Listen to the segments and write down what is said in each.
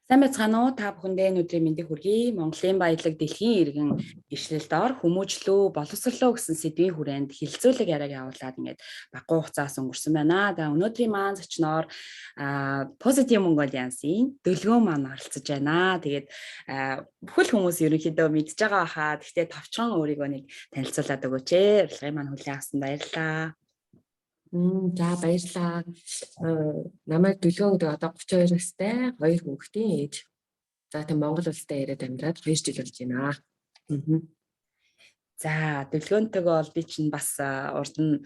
Сайн байцгаана уу? Та бүхэндээ өнөөдрийн мэндийг хүргэе. Монголын баялаг дэлхийн иргэн ишлэл доор хүмүүжлүү, боловсрлоо гэсэн сэдвийн хүрээнд хилцүүлэг яриаг явуулаад ингээд багуу хугацаас өнгөрсөн байна. Тэгээ өнөөдрийн маань зочноор Positive Mongolians-ийн Дөлгөө маань оролцож байна. Тэгээд бүхэл хүмүүс ерөнхийдөө мэдж байгаа хаа. Гэхдээ товчхон өөрийгөө нэг танилцуулаад өгөөч ээ. Урилгын маань хүлээн авсан баярлалаа. За баярлалаа. Намайг Дөлгөө гэдэг одоо 32 настай, 2 хүүхдийн ээж. За тийм Монгол улстай ирээд амьдраад 2 жил болж байна. За Дөлгөөнтэйгөө бол би чинь бас урд нь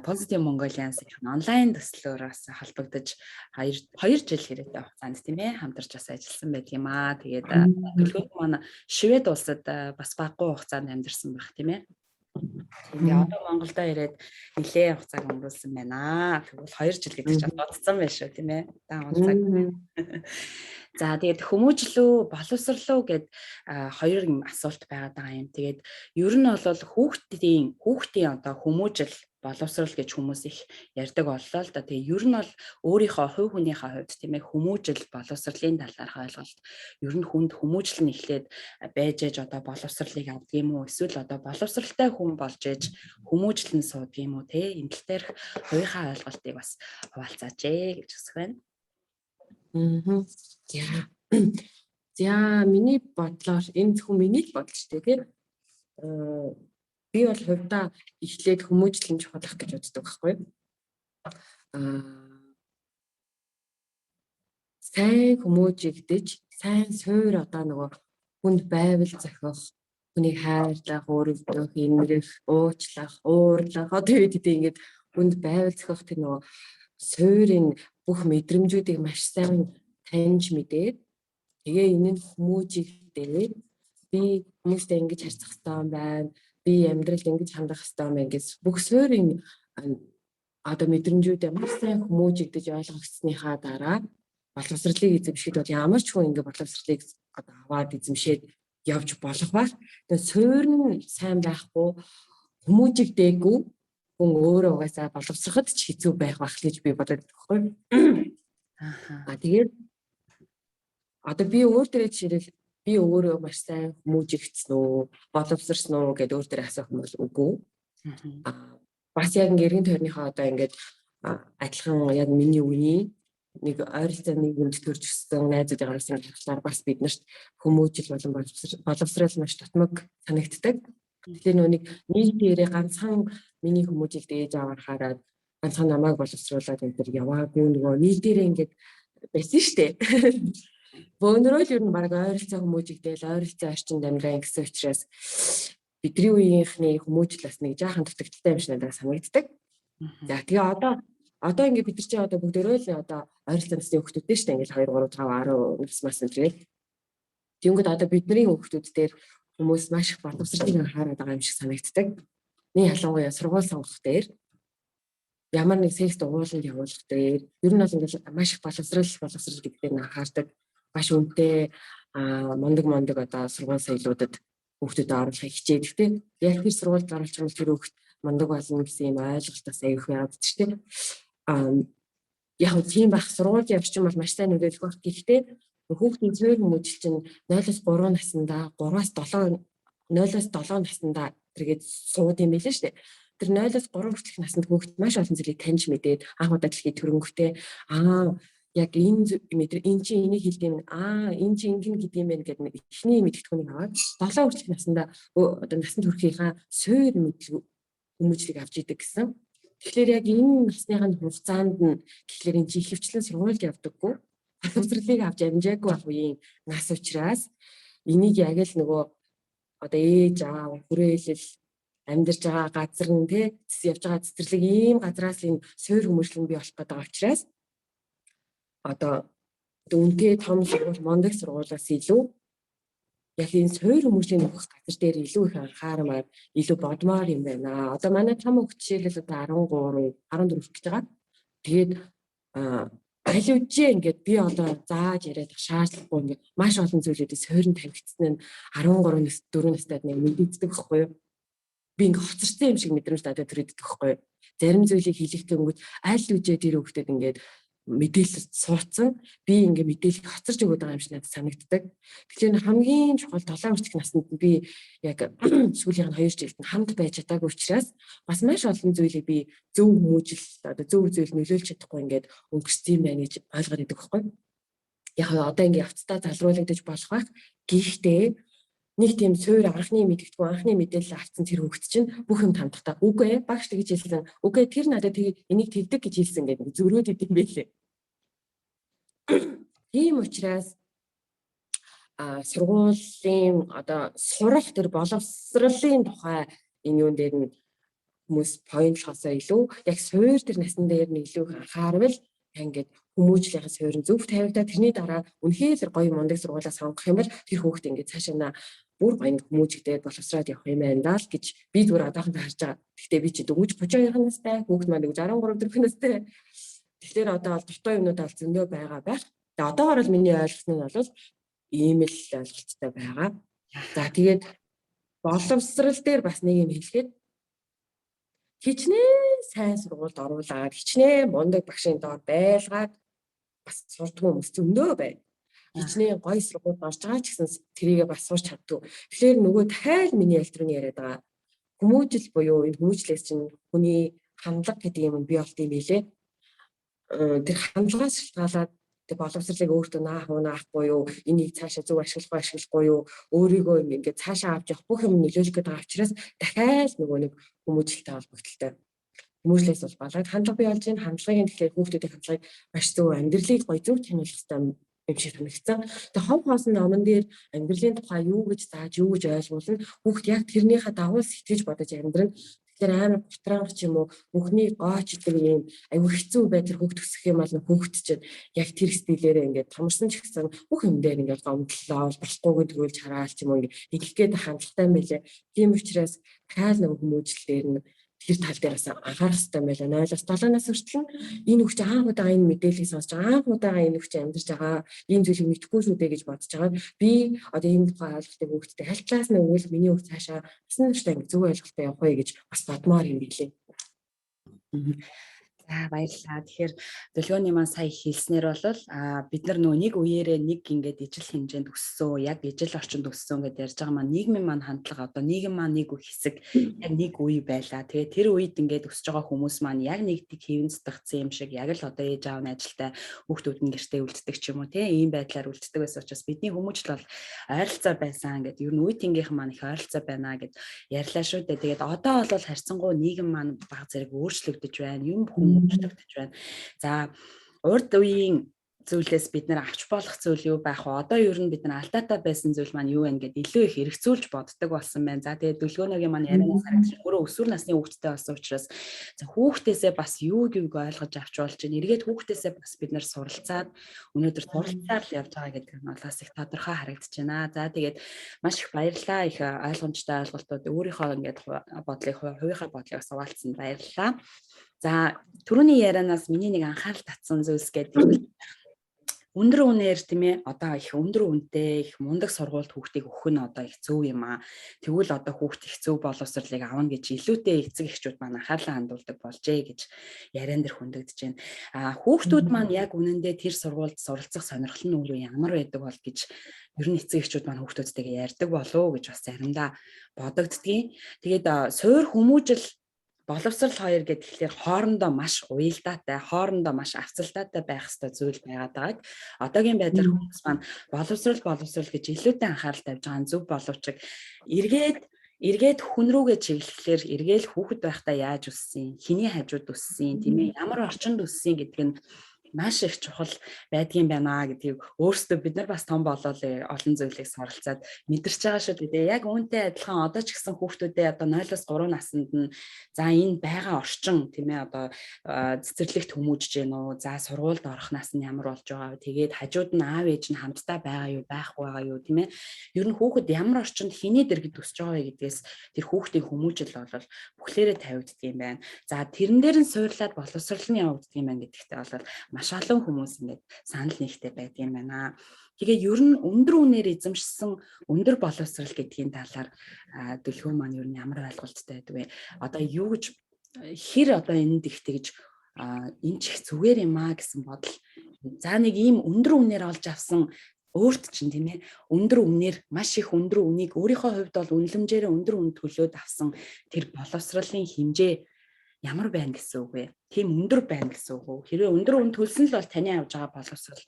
Positive Mongolians онлайн төслөөр бас холбогдож 2 жил хэрэгтэй хугацаанд тийм ээ хамтарч бас ажилласан байдаг юм аа. Тэгээд Дөлгөөнт маань Швед улсад бас багагүй хугацаанд амьдарсан байх тийм ээ. Тэгээ одоо Монголдо ирээд нэлээд хугацааг өнгөрүүлсэн байна. Тэгвэл 2 жил гэдэг чинь бодсон байх шүү тийм ээ. Хугацааг. За тэгээд хүмүүжлүү, боловсрлоо гэд хоёр юм асуулт байгаад байгаа юм. Тэгээд ер нь бол хүүхдийн одоо хүмүүжил, боловсрал гэж хүмүүс их ярьдаг боллоо л да. Тэгээ ер нь бол өөрийнхөө хувь хүнийхээ хувьд тийм ээ хүмүүжил, боловсролын талаарх ойлголт ер нь хүнд хүмүүжил нь эхлээд байж ээж одоо боловсролыг авдаг юм уу? Эсвэл одоо боловсралтай хүн болж ээж хүмүүжил нь суудаг юм уу те? Энэ тал дээрх хувийнхаа ойлголтыг бас хуваалцаач гэж хүсэх байна. За миний бодлоор энэ зөвхөн миний бодол шүү дээ тийм. Би бол хувьдаа эхлээд хүмүүжлэн чухалах гэж боддог байхгүй. Сайн хүмүүжигдэж, сайн суур одоо нөгөө хүнд байвал зохиох, хүнийг хайрлах, өөрөвдөх, инэрх, уучлах, уурлах одоо ингээд хүнд байвал зохиох тэр нөгөө суурийн бүх мэдрэмжүүдийг маш сайн таньж мэдээд тэгээ энэ нь хүмүүжигдээд би хүмүүстэй ингэж харьцах хэрэгтэй юм байна. Би амьдралд ингэж хандах хэрэгтэй юм байна гэж бүх суурийн одоо мэдрэмжүүдээ маш сайн хүмүүжигдэж ойлгогдсныхаа дараа боловсролыг эзэмшихэд бол ямар ч хүн ингэ боловсролыг одоо аваад эзэмшээд явж болох байх. Тэгээ суурь нь сайн байхгүй хүмүүжигдээгүй хүн өөрөө угаасаа боловсроход ч хэцүү байх гэж би бодод байхгүй. Тэгээд одоо би өөр төрөө жишээл би өөрөө маш сайн хүмүүжигдсэн үү, боловсрсон уу гэдээ өөр төрөө асуух юм бол үгүй. Бас яг эргэн тойрныхоо одоо ингээд адилхан яг миний үеийн нэг ойролцоогны юмд төрж өссөн найзуудын гарсан хэлээр бас биднэрт хүмүүжил болон боловсрал маш тутмаг санагддаг. Тэгэхээр нэг нийтээрээ ганцхан миний хүмүүжийг дээж авахаараа ганцхан намайг боловсруулаад энэ төр яваагүй нөгөө нийтээрээ ингээд байсан шүү дээ. Бөөнөрөө л ер нь баг ойролцоо хүмүүжигдээл ойролцоо орчинд амьдраа гэсэн учраас бидний үеийнхний хүмүүжил бас нэг жаахан дутагдaltaй юм шиг надад санагддаг. За тэгээ одоо ингээд бид нар чинь одоо бүгдөө л одоо ойролцоо насны хүүхдүүдтэй шүү дээ. Ингээд 2 3 5 10 нас энэ тэгээд тэгэнгүүт одоо бидний хүүхдүүд дээр хүмүүс маш их боловсролыг анхаарал байгаа юм шиг санагддаг. Нэг ялангуяа сургууль сонгох дээр ямар нэг секс дугууланд явуулах дээр ер нь бол ингээд маш их боловсрал гэдэгт анхаардаг. Маш үнэтэй мондөг одоо сургууль соёлуудад хүүхдүүдэд оруулахыг хичээдэг. Гэхдээ яг тэр сургуульд оруулах юм бол тэр хүүхд мондөг болно гэсэн юм ойлголтоос аяг их яваад ч тийм. Яг тийм байх сургуулийн орчин бол маш сайн нөлөөлөх байх. Гэхдээ хүүхдийн цөөр хүмүүжил чинь 0-3 наснда 0-7 наснда тэргээд сууд юм билээ шүү дээ. Тэр 0-3 хүртэлх наснд хүүхд маш олон зүйлийг таньж мэдээд анх удаа дэлхийд төрөнгөтэй яг энэ чинь энийг хэлдэг юм энэ чинь ингэн гэдэг юм байна гэдэг эхний мэдгэдэггүй аваад 7 хүртэлх наснда одоо насанд хүрэхийнхаа суур хүмүүжлийг авч идэг гэсэн. Тэгэхээр яг энэ насныхаа хугацаанд нь тэгэхээр энэ чинь ихэвчлэн сургуульд явдаггүй боловсролыг авч амжаагүй ах үеийн нас учраас энийг яг л нөгөө одоо ээж аав хүрээлэл амьдарч байгаа газар нь явж байгаа цэцэрлэг ийм газраас энэ суур хүмүүжил нь бий болох гэдэг учраас одоо үнэтэй том сургууль мондөг сургуулиас илүү яг энэ суур хүмүүжлийн өгөх газар дээр илүү их анхаарамаар илүү бодмоор юм байна. Одоо манай том хүүхд жишээлбэл одоо 14 гэж байгаа. Тэгээд аливжээ ингээд би одоо зааж яриад шаардлагагүй ингээд маш олон зүйлүүдийг суурин тавигдсан нь 13-4 настайд нэг мэдэгддэг байхгүй юу? Би ингээд хоцорсон юм шиг мэдрэмж надад төрөйддөг байхгүй юу? Зарим зүйлийг хэлэх гэнгүүт аль үжээ тэр хүүхдэд ингээд мэдээлэл суудсан би ингээ мэдээлэл хоцорч өгöd байгаа юм шиг надад санагддаг. Тэгэхээр хамгийн чухал 7 хүртэлх наснд би яг сүүлийн 2 жилд нь хамт байж чадаагүй учраас бас маш олон зүйлийг би зөв хүмүүжил одоо зөв зүйл нөлөөлж чадахгүй ингээд өнгөрсөн юм байна гэж ойлгоод идэг байхгүй. Яг одоо ингээ явцдаа залруулагдаж болох байх. Гэхдээ нэг тийм суур анхны мэдгэдэггүй анхны мэдээлэл авсан тэр хүүхэд чинь бүх юм тандахтаа үгүй багш тэгж хэлсэн. Үгүй тэр надад энийг тэгдэг гэж хэлсэн гэдэг зөрөөд идэм байлээ. Тийм учраас сургуулийн одоо сурах тэр боловсролын тухай энэ юун дээр нь хүмүүс поинтлохосоо илүү яг суур тэр насны дээр нь илүү анхаарвал ингээд хүмүүжлийн суурь зөв тавигдаа тэрний дараа үнэхээр гоё мундаг сургуулаа сонгох юм бол тэр хүүхэд ингээд цаашаа бүр баян хүмүүжигдээд боловсроод явах юм байна даа л гэж би зүгээр одоохондоо харж байгаа. Гэхдээ би чи дөнгөж 32 настай хүүхэд маань дөнгөж 13 4 настай. Тэгэхээр одоо бол дутуу юмнууд аль зөндөө байгаа байх. Тэгээ одоогоор л миний ойлгосон нь бол ийм л ойлголттой байгаа. За тэгээд боловсрал дээр бас нэг юм хэлэхэд хичнээн сайн сургуульд оруулаад хичнээн мундаг багшийн доор байлгаад бас сурдаг хүмүүс зөндөө байна. Хичнээн гоё сургуульд орж байгаа ч гэсэн тэрийгээ бас сурч чаддаг. Тэгэхээр нөгөө дахиад миний альтрын яриад байгаа хүмүүжил буюу энэ хүмүүжлээс чинь хүний хандлага гэдэг юм бий болт юм билээ. Тэр хандлагаас шалтгаалаад тэг боловсролыг өөртөө наах буюу энийг цаашаа зөв ашиглахгүй юу өөрийгөө ингээд цаашаа авч явах бүх юм нөлөөлөх гэдэг учраас дахиад нөгөө нэг хүмүүжлэлтэй холбогдолтой. Хүмүүжлээс бол балаад хандлага бий болж энэ хандлагын тэгэхээр хүүхдүүдийн хандлагыг маш зөв амьдралыг гоё зөв таниулах хэрэгтэй юм шиг санагдсан. Тэг хов хоосон номон дээр амьдралын тухай юу гэж зааж юу гэж ойлгуулна хүүхд яг тэрнийхээ дагуу сэтгэж бодож амьдрна. Тэр амар гутраах ч юм уу бүхний гоочдаг юм аюу хэцүү байдлаар хүүхд өсөх юм бол хүүхд чинь яг тэр стилээрээ ингээд томорсон ч гэсэн бүх юм дээр ингээд гомдлоо болохгүйг тэгүүлж хараал ч юм уу ингээд хэлэх гээд хандлагатай юм байлээ. Тийм учраас хаал нэг хүмүүжлэлээр нь тэр тал дээрээс анхаарах хэрэгтэй юм байлаа. 0-7 нас хүртэл энэ хүүхд анх удаа энэ мэдээллийг сонсож байгаа анх удаа энэ хүүхд амьдарч байгаа ийм зүйлийг мэдэхгүй шүү дээ гэж бодож байгаа. Би одоо энэ тухай ойлголтыг хүүхдэд аль талаас нь өгвөл миний хүүхд цаашаа насны туршид зөв ойлголттой явах вэ гэж бас бодмоор юм билээ. За баярлалаа. Тэгэхээр төлөвлөгөөний маань сая хэлснээр бол бид нар нөгөө нэг үеэрээ нэг ингээд ижил хэмжээнд өссөн, яг ижил орчинд өссөн гэдээ ярьж байгаа маань нийгмийн маань хандлага одоо нийгэм маань нэг хэсэг яг нэг үе байлаа. Тэгээд тэр үед ингээд өсөж байгаа хүмүүс маань яг нэг хэвэн зүтгэцсэн юм шиг яг л одоо ээж аав нь ажилтай хүүхдүүд нь гэртээ үлддэг ч юм уу тийм ийм байдлаар үлддэг байсан учраас бидний хүмүүжил бол ойролцоо байсан гэдэг ер нь үе тэнгийнхэн маань их ойролцоо байна гэд ярьлаа шүү дээ. Тэгээд одоо бол харьцангуй нийгэм маань баг зэрэг өөрчлөгдөж байна. Юм өөрчлөгдөж байна. За урд үеийн зүйлээс бид нэр авч болох зүйл юу байх вэ? Одоо ер нь бид нар алдаатай байсан зүйл маань юу вэ гэдээ илүү их эргцүүлж боддог болсон байна. За тэгээд дүлгөөнийг маань ярианаас харагдаж өөрөө өсвөр насны хүүхдтэй болсон учраас за хүүхдээсээ бас юуг ойлгож авч болж байна. Эргээд хүүхдээсээ бас бид нар суралцаад өнөөдөр суралцаар л явж байгаа гэдэг нь бас их тодорхой харагдаж байна. За тэгээд маш их баярлалаа. Их ойлгомжтой ойлголтууд өөрийнхөө ингээд бодлыг хувийнхаа бодлыг суулцсан баярлалаа. За түрүүний ярианаас миний нэг анхаарал татсан зүйлс гэдэг өндөр үнээр тийм ээ одоо их өндөр үнэтэй их мундаг сургуульд хүүхдийг өгөх нь одоо их зөв юм аа. Тэгвэл одоо хүүхд их зөв боловсролыг авна гэж илүүтэй эцэг эхчүүд маань анхаарлаа хандуулдаг болжээ гэж яриан дээр хөндөгдөж байна. Хүүхдүүд маань яг үнэндээ тэр сургуульд суралцах сонирхол нь өөрөө ямар байдаг бол гэж ер нь эцэг эхчүүд маань хүүхдүүдтэйгээ ярьдаг болов уу гэж бас заримдаа бодогддгийн. Тэгээд суур хүмүүжил боловсрал хоёр гэхэлэр хоорондоо маш уялдаатай, хоорондоо маш авцалтаатай байх ёстой зүйл байгаад байгааг одоогийн байдлаар хүмүүс маань боловсрал гэж илүүтэй анхаарал тавьж байгаа нь зөв боловч эргээд хүн рүүгээ чиглэхлээр эргээл хүүхэд байхдаа яаж өссөн, хэний хажууд өссөн, тийм ээ, ямар орчинд өссөн гэдэг нь маш их чухал байдгийн байна гэдгийг өөрсдөө бид нар бас том болол олон зүйлийг суралцаад мэдэрч байгаа шүү дээ. Яг үүнтэй адилхан одоо ч гэсэн хүүхдүүдээ одоо 0-3 наснд нь за энэ байгаа орчин тийм ээ одоо цэцэрлэгт хүмүүжж гэнэ үү, за сургуульд орох нас нь ямар болж байгаа вэ? Тэгээд хажууд нь аав ээж нь хамтдаа байгаа юу, байхгүй байгаа юу тийм ээ. Ер нь хүүхэд ямар орчинд хэний дэргэд өсөж байгаа вэ гэдгээс тэр хүүхдийн хүмүүжил бол бүхлээрээ тавигддаг юм байна. За тэрэн дээр нь суурлаад боловсрол нь явагддаг юм байна гэдэгтээ бол маш олон хүмүүс ингээд санал нэгтэй байдаг юм байна. Тэгээ ер нь өндөр үнээр эзэмшсэн өндөр боловсрал гэдгийн талаар дүлгөө маань ер нь ямар ойлголттой байдаг вэ? Одоо юу гэж хэр одоо энд их тэгж энэ ч их зүгээр юм аа гэсэн бодол. За нэг ийм өндөр үнээр олж авсан өөрт чинь тийм ээ өндөр үнээр маш их өндөр үнийг өөрийнхөө хувьд бол үнэлэмжээр өндөр үн төлөөд авсан тэр боловсролын хэмжээ ямар байна гэсэн үг вэ? Тийм өндөр байна гэсэн үг үү? Хэрвээ өндөр үн төлсөн л бол таны авж байгаа боловсрол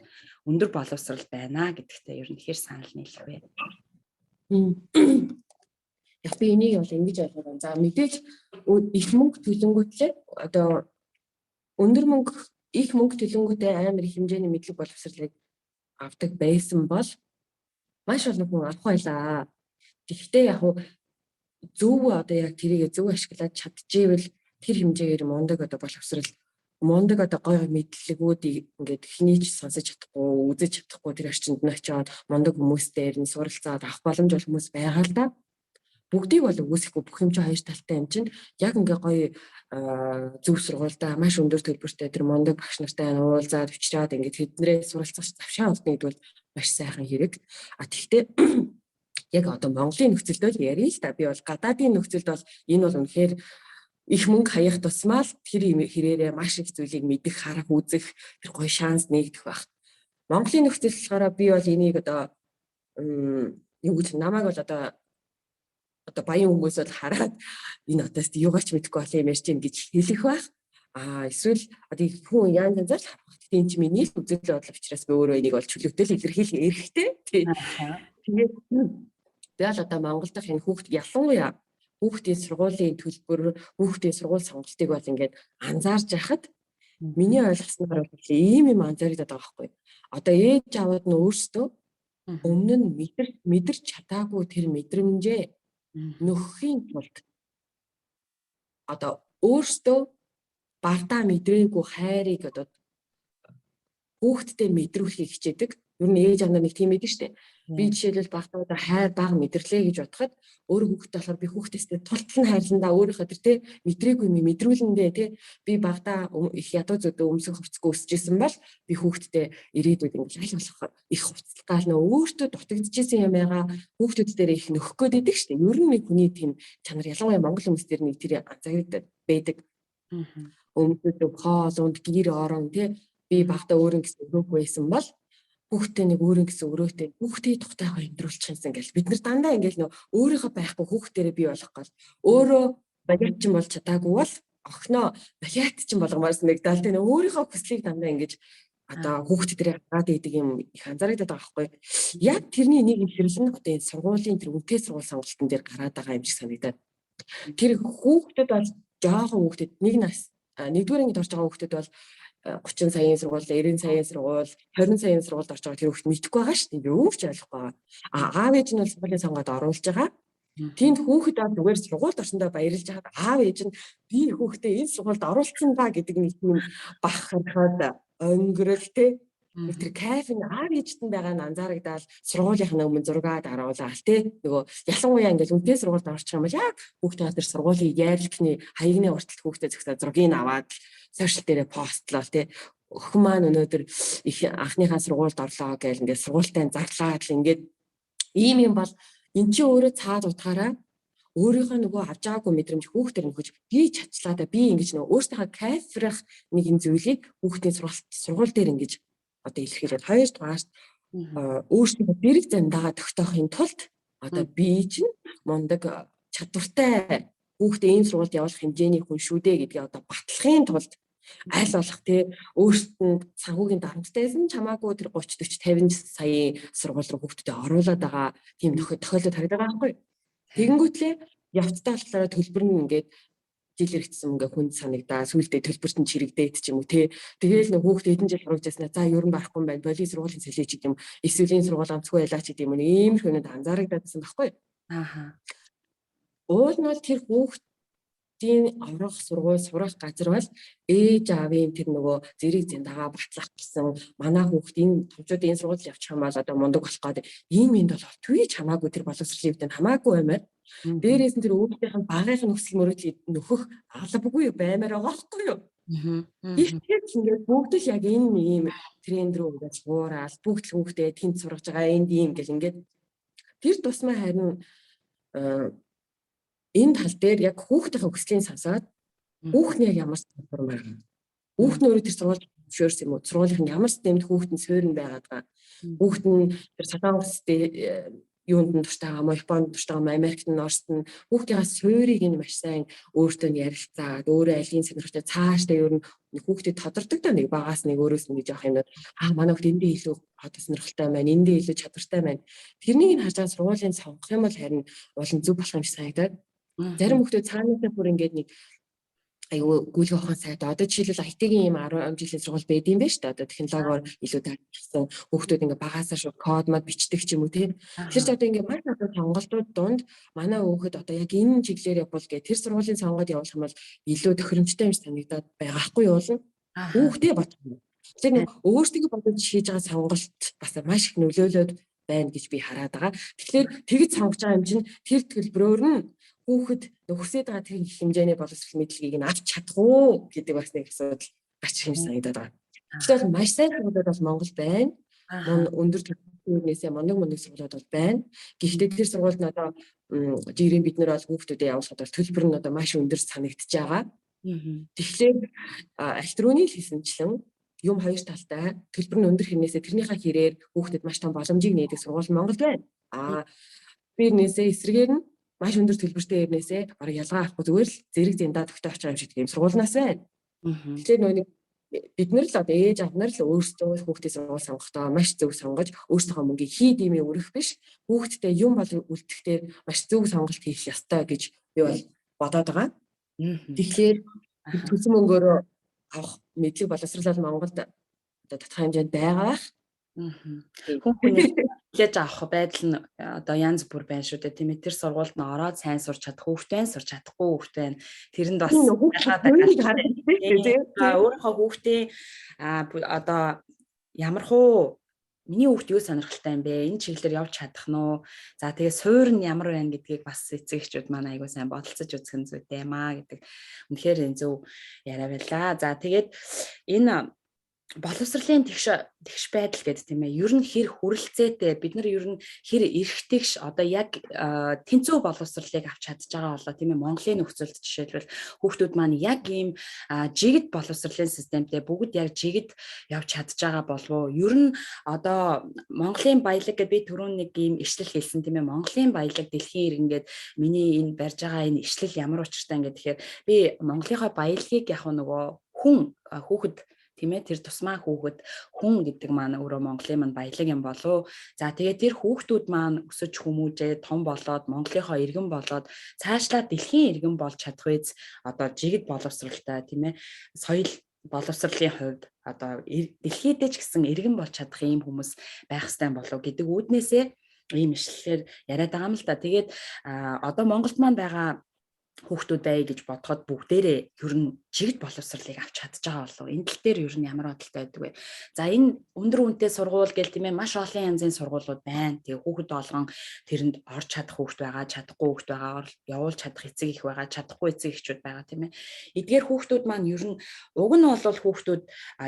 өндөр боловсрол байна гэдэгтээ ер нь хэр санал нийлэх вэ? Яг би энийг бол ингэж ойлгох юм. За мэдээж их мөнгө төлөнгөтлээ одоо өндөр мөнгө их мөнгө төлөнгөтэй амар их хэмжээний мэдлэг боловсролыг авдаг байсан бол маш олон хүн авах байлаа. Гэхдээ яг зөв одоо яг тэрийг зөв ашиглаад чадчихвэл тэр хэмжээгээр мундаг одоо боловсрал мундаг одоо гоё мэдлэгүүдийг ингээд эхний ч сонсож чадахгүй, үзэж чадахгүй тэр орчинд нь очиод мундаг хүмүүстэй нь суралцаад авах боломж бол хүмүүс байгаа л да. Бүгдийг бол үгүйсэхгүй бүх юм чинь хоёр талтай юм чинь яг ингээ гоё зөв сургуультай маш өндөр төлбөртэй тэр мундаг багш нартай уулзаад учраад ингээд тэднэрээ суралцах завшаа олно гэдэг бол маш сайхан хэрэг. Тэгтээ яг одоо Монголын нөхцөлд л ярил л да. Би бол гадаадын нөхцөлд бол энэ бол үнэхээр их мөнгө хаях тусмаа л тэр хэрээрээ маш их зүйлийг мэдэх, харах, үзэх тэр гоё шанс нэгдэх байх. Монголын нөхцөл болохоор би бол энийг одоо юу гэж намайг бол одоо баян хүмүүс бол хараад энэ одоос юугаач мэдэхгүй болоо юм ярьж гин гэж хэлэх байх. Эсвэл одоо хүн янз янзаар л харах. Гэтэл энэ ч миний л үзэл бодол учраас би өөрөө энийг бол чөлөөтэй илэрхийлэх эрхтэй. Тэгээд би л одоо Монгол дахь энэ хүүхд ялангуяа хүүхдийн сургуулийн төлбөр, хүүхдийн сургууль сонголтыг бол ингээд анзаарч яхад миний ойлгосноор бол ийм юм анзаардаг байгаа байхгүй. Одоо ээж аваад нь өөрсдөө өмнө нь мэдэрч чадаагүй тэр мэдрэмжээ нөхөхийн тулд одоо өөртөө багтаа мэдрээгүй хайрыг одоо хүүхдтэй мэдрүүлэхийг хичээдэг. Ер нь ээж аваа нэг тийм байдаг шүү дээ. Би жишээлбэл багтаа одоо хайр бага мэдэрлээ гэж бодоход өөрөө хүүхдтэй болохоор би хүүхдээсээ тултал нь хайрландаа өөрийнхөө тэр тэ мэдрээгүй юм мэдрүүлэндээ тэ би багтаа их ядуу зөдөө өмсөх хувцсгүй өсөжсэн бол би хүүхдтэй ирээдүйд ингэж аль болох их хувцалгаал нөө өөртөө дутагдчихсэн юм байгаа хүүхдүүд дээр их нөхөх гээд байдаг шүү дээ. Ер нь нэг хүний тийм чанар ялангуяа монгол хүмүүс дээр нэг тэр анзаардаг байдаг. Өмсөд хоол унд гэр орон тэ би багтаа өөрөө гэсэн өрөөг байсан бол хүүхдээ нэг өөрөө гэсэн өрөөтэй хүүхдээ тухтайгаа өндрүүлчих юмсан гэл бид нар дандаа ингээл нөө өөрийнхөө байхгүй хүүхдээрээ бий болох гол өөрөө багиатчин болж чадаагүй бол охиноо багиатчин болгомоорс мэгдал тэ өөрийнхөө хүслийг дандаа ингэж одоо хүүхдүүдээ гараад идэг юм их анзаардаг байгаа байхгүй. Яг тэрний нэг ихрэрлэн одоо энэ сургуулийн тэр үнэтэй сургууль сонголтын дээр гараад байгаа юм шиг санагдаад. Тэр хүүхдүүд бол жоохон хүүхдүүд нэг нас нэгдүгээр ангид орж байгаа хүүхдүүд бол 30 саяын сургууль, 90 саяын сургууль, 20 саяын сургуульд орж байгаа тэр хүүхд мэдэхгүй байгаа шүү дээ. Юу ч ойлгохгүй байгаа. Аав ээж нь бол сургуулийн сонгоод оруулж байгаа. Тэнд хүүхэд бол зүгээр сургуульд орсондоо баярлж байгаа. Аав ээж нь би хүүхдээ энэ сургуульд оруулсан ба гэдэг нэг юм бахархаад өнгөрөл тэ. Тэр кайф нь аав ээжтэн байгаа нь анзаарагдаад сургуулийнхаа өмнө зургаад аруулаад тэ. Нөгөө ялангуяа ингээл үнэтэй сургуульд орчих юм бол яг хүүхдээ тэр сургуулийн яарлагчны хаягны урталт хүүхдээ зөксөө зургийг аваад сошиал дээр постлоо тий өхөн маань өнөөдөр их анхныхаа сургуульд орлоо гэж ингээд сургуультай зарлаад л ингээд ийм юм бол эн чинь өөрөө цаад утгаараа өөрийнхөө нөгөө авч байгаагүй мэдрэмж хүүхдэр нөхөж би чадчлаа да би ингэж нөгөө өөртөө кайфрах нэг юм зүйлийг хүүхдийн сургууль дээр ингэж одоо илэрхийлээд хоёрдугаар өөрсдөө дэрэг зандаага тогтоохын тулд одоо би чинь мундаг чадвартай хүүхдээ ийм сургуульд явуулах хэмжээний хүн шүү дээ гэдгийг одоо батлахын тулд аль болох тий өөрсдөнд санхүүгийн дарамтайсэн чамаагүй тэр 30 40 50 саяын сургууль руу хүүхдээ оруулаад байгаа тийм тохиолдол харагдаад байгаа байхгүй. Тэгэнгүүтлээ явцдаа болохоор төлбөр нь ингээд жил хэрэгцсэн ингээ хүнд санагдаа сүүлдээ төлбөрт нь чирэгдээд ч юм уу тий тэгээл нэг хүүхдээ хэдэн жил сургуулжсанаа за ер нь байхгүй юм байна боли сургуулийн солиоч гэдэг юм эсвэл сургууль онцгүй байлаа ч гэдэг юм ийм их хүнд анзаарагдаадсан байхгүй. Уул нь бол тэр хүүхдийн орох сургууль сурах газар бол ээж аавын тэр нөгөө зэрэг зэндагаа батлах гэсэн манай хүүхд энэ төвчүүдийн сургууль явчих юм бол одоо мундаг болох гэдэг ийм энд бол төвч хамаагүй тэр боловсролын хэвдэн хамаагүй баймаар дээрээс нь тэр өөртөөх нь багын нөхцөл мөрөдлийг нөхөх албагүй баймаар байгаа байхгүй юу. Ихтгэж ингээд бүгд л яг энэ ийм тренд рүү ингээд суураад бүгд л хүүхдээ тэнд сургаж байгаа энд ийм гэл ингээд тэр тусмаа харин энэ тал дээр яг хүүхдийн хүслийн сонсоод хүүхний яг ямар санхүүр байна. Хүүхэд нь өөрөө тэр сургууль зөвшөөрсөн юм уу? Сургуулийн ямар системд хүүхэд нь суурь нь байгаад байгаа. Хүүхэд нь тэр солонгостэй юунд нь туртай байгаа, Японд туртай байгаа, Америкт нь, Оросд нь хүүхдийн суурийг нь маш сайн өөртөө нь ярилцаад, өөрөө алийг сонирхолтой цаашдаа ер нь хүүхдэд тодордог да нэг багаас нэг өөрөөс нь гэж явах юм бол манай хүүхд эндээ илүү одоо сонирхолтой байна, эндээ илүү чадвартай байна. Тэрнийг нь харж байгаа сургуулийн сонгох юм бол харин улам зөв болох юм шиг санагдаад. Зарим хүүхдүүд цаанаасаа бүр ингээд нэг айгуу гүйлгээ ухаан сайд одоо жишээлбэл IT-ийн ийм 10 жилийн сургууль байд юм байна шүү дээ. Одоо технологиор илүү таарсан хүүхдүүд ингээ багаасаа шууд код мод бичдэг ч юм уу тийм. Тэр ч одоо ингээ маш олон сонголтууд донд манай хүүхэд одоо яг энэ чиглэлээр явбал гэх тэр сургуулийн сонгоод явуулах юм бол илүү тохиромжтой юм санагдаад байгаа хгүй юу? Хүүхдээ бодсон. Тэгэхээр нэг өөрсдөө бодож хийж байгаа сонголт бас маш их нөлөөлөд байна гэж би хараад байгаа. Тэгэхээр тэгж сонгож байгаа юм чинь тэр төлбөрөөр нь хүүхэд нөхөрсөд байгаа тэр хэмжээний боловсрол мэдлэгийг нь авч чадах уу гэдэг бас нэг асуудал гарч ирэх юм санагдаад байгаа. Тэгэхээр маш сайн сургуулиуд бол Монгол байна. Өндөр төлбөрнээсээ мундаг сургуулиуд бол байна. Гэхдээ тэр сургуульд нь одоо жирийн бид нар бол хүүхдүүдэд явуулахад бол төлбөр нь одоо маш өндөр санагдаж байгаа. Тэгэхээр электроны хийсэнчлэн юм хоёр талтай төлбөр нь өндөр хэрнээсээ тэрнийхээ хэрээр хүүхдэд маш том боломжийг нээдэг сургууль Монголд байна. Тэрнээсээ эсрэгээр нь маш өндөр төлбөртэй ирнээсээ бараг ялгаа авахгүй зүгээр л зэрэг зэндаа төгтөө очих юм шиг тийм сургуулнаас байна. Тэгэхээр нөгөө бид нар л одоо ээж аав нар л өөрсдөө хүүхдийн сургууль сонгохдоо маш зөв сонгож өөрсдийнхөө мөнгийг хий димээ өргөх биш хүүхдтэй юм бол үлдэхдээ маш зөв сонголт хийх ёстой гэж би бол бодоод байгаа. Тэгэхээр төлсөн мөнгөөрөө авах мэдлэг боловсрол Монголд одоо тодорхой хэмжээнд байгаа. Хүүхний хийж авах байдал нь одоо янз бүр байна шүү дээ тийм ээ. Тэр сургуульд нь ороод сайн сурч чадах хүүхдээ сурч чадахгүй хүүхдээ тэрэнд бас өөрийнхөө хүүхдээ одоо ямар хуу миний хүүхд юу сонирхолтой юм бэ? Энэ чиглэлээр явж чадах нь уу? За тэгээ суурь нь ямар байна гэдгийг бас эцэг эхчүүд маань айгуу сайн бодолцож үзэх нь зүйтэй юм аа гэдэг. Үнэхээр энэ зөв яриа байлаа. За тэгээд энэ боловсролын тэгш байдал гэдэг тийм ээ. Ер нь хэр хүрэлцээтэй бид нар ер нь хэр эрхтэйгш одоо яг тэнцүү боловсролыг авч чадж байгаа болоо тийм ээ. Монголын нөхцөлд жишээлбэл хүүхдүүд маань яг ийм жигд боловсролын системтэй бүгд яг жигд явж чадж байгаа болов уу? Ер нь одоо Монголын баялаг гэдэг би түрүүн нэг ийм ишлэл хэлсэн тийм ээ. Монголын баялаг дэлхийн иргэнгээд миний энэ барьж байгаа энэ ишлэл ямар учиртай юм гэхээр би Монголынхаа баялагийг яг нөгөө хүүхэд тийм ээ тэр тусмаа хүүхэд хүн гэдэг маань өөрөө Монголын маань баялаг юм болов. За тэгээд тэр хүүхдүүд маань өсөж хүмүүжээ том болоод Монголынхоо иргэн болоод цаашлаа дэлхийн иргэн болж чадах үз одоо жигд боловсралтай тийм ээ соёл боловсролын хувьд одоо дэлхийдээ ч гэсэн иргэн болж чадах ийм хүмүүс байх ёстой болов гэдэг үүднээсээ ийм ишлэлээр яриад байгаа юм л да. Тэгээд одоо Монголд маань байгаа хүүхдүүд бай гэж бодоход бүгдээрээ ер нь жигд боловсролыг авч чадж байгаа болов. Энэ тал дээр ер нь ямар бодолтой байдаг вэ? За энэ өндөр үнэтэй сургууль гэл тийм ээ маш олон янзын сургуулиуд байна. Тэгээ хүүхэд болгон тэрэнд орж чадах хүүхэд байгаа, чадахгүй хүүхэд байгаа, явуулж чадах эцэг их байгаа, чадахгүй эцэг эхчүүд байгаа тийм ээ. Эдгээр хүүхдүүд маань ер нь уг нь бол хүүхдүүд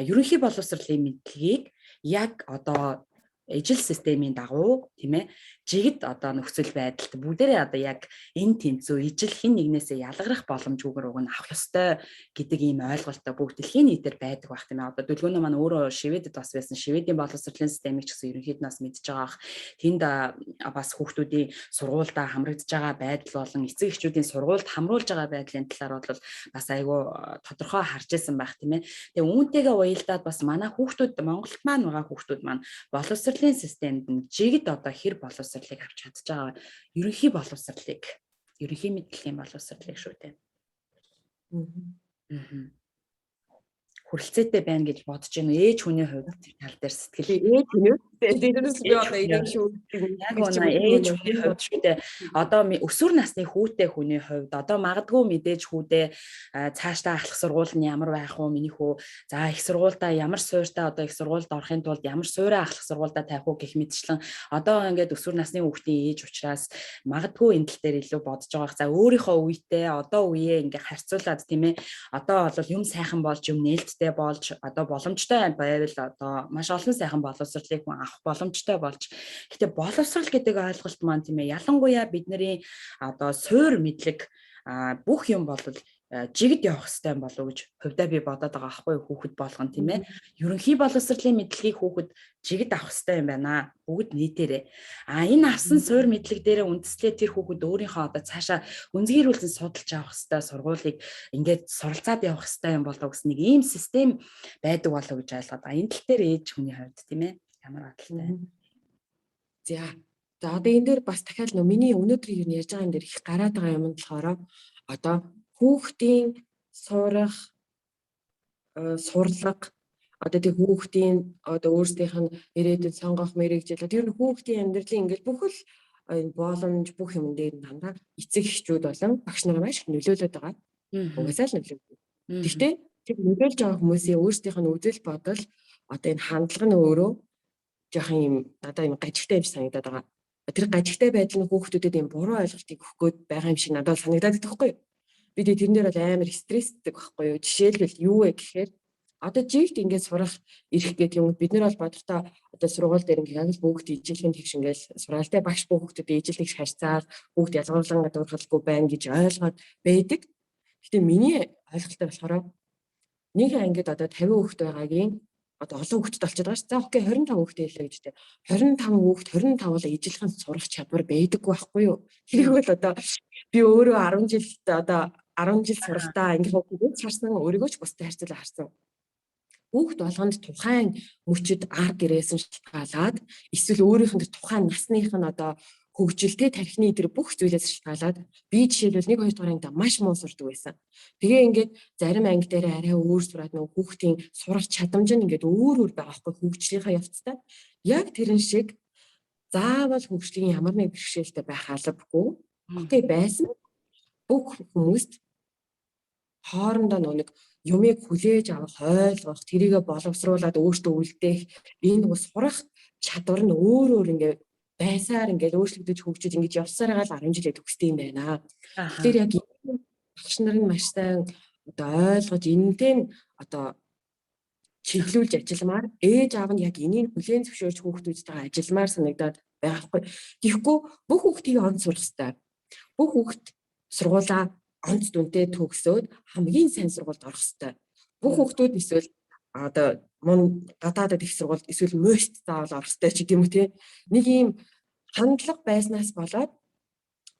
ерөнхий боловсролын мэдлэгийг яг одоо ижил системийн дагуу тийм ээ жигд одоо нөхцөл байдалд бүгдээрээ одоо яг энэ тэнцүү ижил хин нэгнээсээ ялгарах боломжгүйгээр уг нь авах ёстой гэдэг ийм ойлголттой бүгд дэлхийн нийтээр байдаг байх тийм ээ. Одоо дүлгөөнөө маань өөрөө Шведэд бас байсан. Шведийн боловсролын системийг ч гэсэн ерөнхийд нас мэдж байгаах. Тэнд бас хүүхдүүдийн сургуультай хамрагдж байгаа байдал болон эцэг эхчүүдийн сургуульд хамруулж байгаа байдлын талаар бол бас айгүй тодорхой харж байсан байх тийм ээ. Тэгээ үүнтэйгээ уялдаад бас манай хүүхдүүд Монголд маань байгаа хүүхдүүд маань боловсролын системд нь жигд одоо хэр боловсролыг авч чадж байгаа ерөнхий боловсролыг ерөнхий мэдлэгийн боловсролыг шүү дээ. Хүрэлцээтэй байна гэж бодож байна. Ээж хүний хувьд тэр тал дээр сэтгэл ээж хүний дээрээс би одоо ийм шүү. Яг үнэ ээж хүний хувьд шүү дээ. Одоо өсвөр насны хүүтэй хүний хувьд одоо магадгүй мэдээж хүүдээ цаашдаа ахлах сургууль нь ямар байх вэ? Миний хүү за их сургуультай ямар суурьтай одоо их сургуульд орохын тулд ямар суурьаа ахлах сургуультай тавих уу гэх мэтчлэн одоо ингээд өсвөр насны хүүхдийн ээж учраас магадгүй энэ тал дээр илүү бодож байгаа. За өөрийнхөө үетэй одоо үеэ ингээд харьцуулаад тийм ээ. Одоо бол юм сайхан болж юм нээлттэй болж одоо боломжтой байвал одоо маш олон сайхан боловсролыг авах боломжтой болж. Гэтэ боловсрол гэдэг ойлголт маань тийм ээ ялангуяа бидний одоо суурь мэдлэг бүх юм бол жигд явах хэрэгтэй болов гэж хувьдаа би бодоод байгаа аахгүй хүүхэд болгон тийм ээ. Ерөнхий боловсролын мэдлэгийг хүүхэд жигд авах хэрэгтэй юм байна. Бүгд нийтээрээ. Энэ авсан суур мэдлэг дээрээ үндэслээ тэр хүүхэд өөрийнхөө одоо цаашаа үнзгийрүүлсэн судалж авах хэрэгтэй, сургуулийг ингээд суралцаад явах хэрэгтэй юм болов гэсэн нэг ийм систем байдаг болов гэж ойлгоод байгаа. Энэ тал дээр ээж хүний хувьд тийм ээ. Ямар баталтай. За. За одоо энэ дээр бас дахиад миний өнөөдөр юу ярьж байгаа энэ дээр их гараад байгаа юм нь болохоор одоо хүүхдийн сурах сурлага одоо тэг хүүхдийн одоо өөрсдийнх нь ирээдүйн сонгох мэрэгжил тэр нь хүүхдийн амьдралын ингээл бүх л энэ боломж бүх юм дээр дандаа эцэг эхчүүд болон багш нар маш их нөлөөлөд байгаа. Угаасаа л нөлөөлөд. Гэхдээ тэр нөлөөлж байгаа хүмүүсийн өөрсдийнх нь үзэл бодол одоо энэ хандлага нь өөрөө жоохон юм надад юм гажигтай юм санагдаад байгаа. Тэр гажигтай байдал нь хүүхдүүдэд юм буруу ойлголтыг өгөх гээд байгаа юм шиг надад санагдаад байгаа байхгүй юу? Бид тэрэн дээр бол амар стресстэй байхгүй юу? Жишээлбэл юу вэ гэхээр одоо жигт ингээд сурах ирэх гэдэг юм бид нар бол бодохдоо одоо сургууль дээр ингээд яг л бүгд ижилхэн тэгш ингээд суралтай багш хүүхдүүдэд ижилхийг харьцаад бүгд ялгарлан дурхалгүй байна гэж ойлгоод байдаг. Гэтэ миний ойлголтоор болохоор нэг ангид одоо 50 хүүхэд байгаагийн одоо олон хүүхэдтэй болчиход байгаа ш. За окей 25 хүүхэдтэй хэлээ гэж дээ. 25 хүүхэд 25 бол ижилхэн сурах чадвар байдаггүй байхгүй юу? Тэрийг бол одоо би өөрөө 10 жилд одоо 10 жил сурахтаа ингээд хүүхдүүд харсан өөрийгөө ч бусдад харьцуулаад харсан. Хүүхд болгонд тухайн мөчөд арга гэрээсэн шалтгаалаад эсвэл өөрийнх нь тухайн насных нь одоо хөгжилтэй тархины тэр бүх зүйлээс шалтгаалаад би жишээлбэл 1 2 дугаар ангид маш муу сурдаг байсан. Тэгээ ингээд зарим анги дээр арай өөр сураад нөгөө хүүхдийн сурах чадамж нь ингээд өөр байгаа байхгүй хөгжлийнхаа явцдаа. Яг тэрэн шиг заавал хөгжлийн ямар нэг бэрхшээлтэй байх албагүй. Окей байсан. Бүх хүмүүст хоорондоо нэг юмыг хүлээж авах, ойлгох, тэрийгэ боловсруулад өөртөө үлдээх энэ бас сурах чадвар нь өөр ингээд байсаар ингээд өөрчлөгдөж хөгжиж ингэж явсаар байгаа л 10 жилээ төгсдөг юм байна. Тэгэхээр яг багш нар нь маш сайн одоо ойлгож энэтэй одоо чиглүүлж ажилламаар ээж аав нь яг энийг бүлээн зөвшөөрч хүүхдүүдтэйгээ ажилламаар санагдаад байгаа хгүй. Тэгэхгүй бүх хүүхдийг онц сурах хэрэгтэй. Бүх хүүхд сургуулаа онц дүнтэй төгсөөд хамгийн сайн сургуульд орох хэрэгтэй. Бүх хүүхдүүд эсвэл одоо мөн гадаадд их сургуульд эсвэл МОСт заавал орох хэрэгтэй ч гэдэг юм уу те. Нэг ийм хандлага байснаас болоод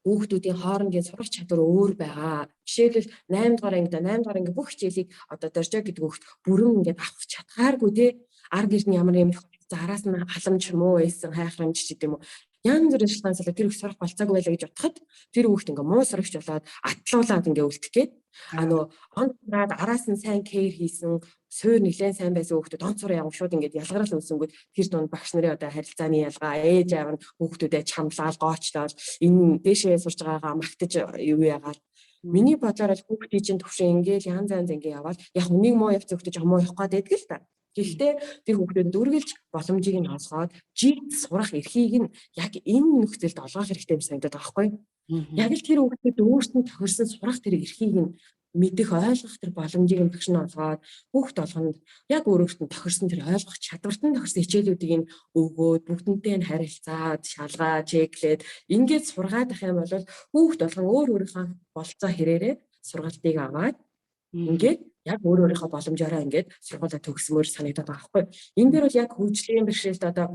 хүүхдүүдийн хоорондын сурах чадвар өөр байгаа. Жишээлбэл 8 дугаар анги бүх хичээлийг одоо доржоо гэдэг хүүхд бүрэн ингээд авах чадхааргүй те. Ар гэрний ямар юм араас нь халамж муу байсан хайхрамж ч гэдэг юм уу. Янз бүрийн шалтгаансаа тэр их сурах болцоогүй байлаа гэж бодоход тэр хүүхд ингээ муу сурагч болоод атлуулаад ингээ үлдэх гээд нөгөө онцраад араас нь сайн кейр хийсэн суур нэлээд сайн байсан хүүхдүүд онцроо явах шууд ингээ ялгарл үүсэнгүүт тэр дунд багш нарын одоо харилцааны ялгаа ээж аав нь хүүхдүүдэд чамлал гоочлол энэ дэшээ сурж байгаагаа магтаж юу яагаад миний бодлоор л хүүхдийн чинь төвшин ингээл янз ингээ яваад яг нэг муу явц хүүхдэж муу явах гээд байдаг л та. Гэхдээ тэр хүүхдүүд үргэлж боломжийг нь олгоод жигд сурах эрхийг нь яг энэ нөхцөлд олгох хэрэгтэй юм санагдаад байгаа байхгүй. Яг л тэр хүүхдүүд өөрсдөө тохирсон сурах тэр эрхийг нь мэдэх ойлгох тэр боломжийг нь багш нь олгоод хүүхд болгонд яг өөрөөсөө тохирсон тэр ойлгох чадварт нь тохирсон хичээлүүдийг нь өгөөд бүгднтэй нь харилцаад шалгаа чеклээд ингээд сургаад ах юм бол хүүхд болгон өөр өөрийнхөө болцоо хэрээрээ сургалтыг аваад ингээд яг өөрийнхөө боломжоор ингээд сургуулаа төгсмөр санагдаад байгаа байхгүй. Энэ дээр бол яг хөгжлийн бэрхшээлд одоо